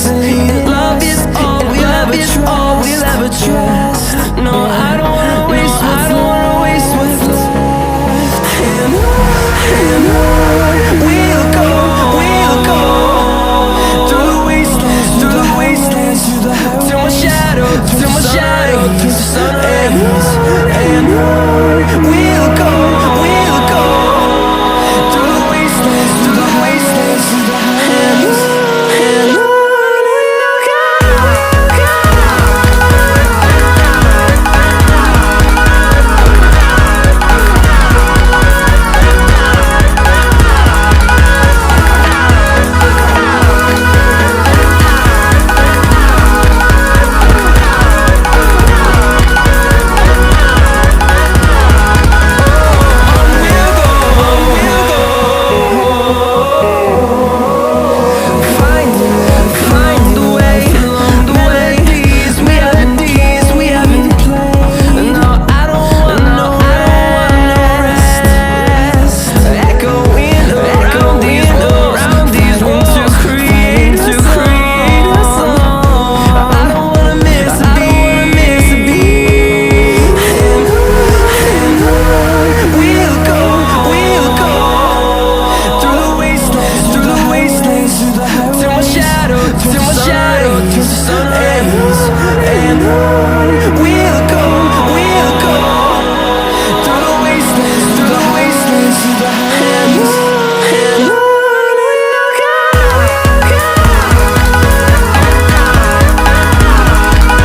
And love is all we'll ever trust. No, I don't wanna waste what's left. And on we'll go through the wastelands, till my shadow, till the sun rays. And on